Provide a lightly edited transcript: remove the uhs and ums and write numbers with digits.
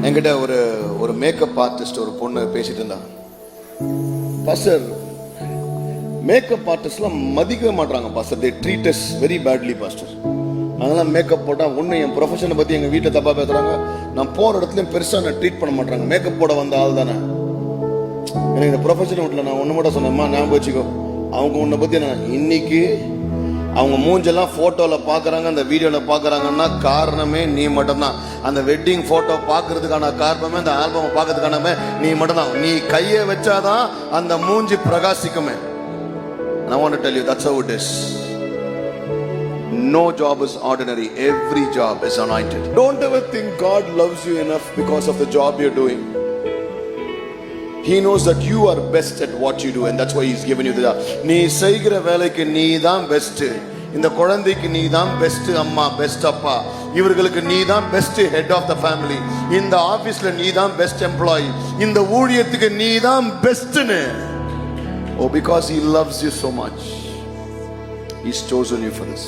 என்கிட்ட ஒரு makeup artist ஒரு பொண்ணு பேசிட்டு இருந்தா, பாஸ்டர் மேக்கப் ஆர்டிஸ்ட்லாம் மதிக்கவே மாட்டாங்க pastor, they treat us very badly pastor. அதெல்லாம் மேக்கப் போட்டால் ஒன்று என் ப்ரொஃபஷனை பற்றி எங்கள் வீட்டில் தப்பாக பேசுகிறாங்க, நான் போகிற இடத்துலையும் பெருசாக நான் ட்ரீட் பண்ண மாட்டாங்க. மேக்கப் போட வந்த ஆள் தானே, எனக்கு இந்த ப்ரொஃபஷனை விட்டல. நான் ஒன்று மட்டும் சொன்னேம்மா, ஞாபகம் வச்சுக்கோ, அவங்க உன்னை பற்றி நான் இன்னைக்கு அவங்க மூஞ்செல்லாம் ஃபோட்டோவில் பார்க்குறாங்க, அந்த வீடியோவில் பார்க்குறாங்கன்னா காரணமே நீ மட்டும்தான். அந்த வெட்டிங் ஃபோட்டோ பார்க்கறதுக்கான காரணமே, அந்த ஆல்பமை பார்க்கறதுக்கானமே நீ மட்டும்தான். நீ கையை வச்சாதான் அந்த மூஞ்சி பிரகாசிக்குமே. And I want to tell you, that's how it is. No job is ordinary. Every job is anointed. Don't ever think God loves you enough because of the job you're doing. He knows that you are best at what you do, and that's why He's given you the job. நீ செய்கிற வேலைக்கு நீ தான் best. இந்த குழந்தைக்கு நீ தான் best அம்மா, பெஸ்ட் அப்பா. இவர்களுக்கு நீ தான் best head of the family. இந்த ஆபீஸ்ல நீ தான் பெஸ்ட் எம்ப்ளாயி. இந்த ஊழியத்துக்கு நீ தான் பெஸ்ட்னு. Oh, because He loves you so much, He's chosen you for this.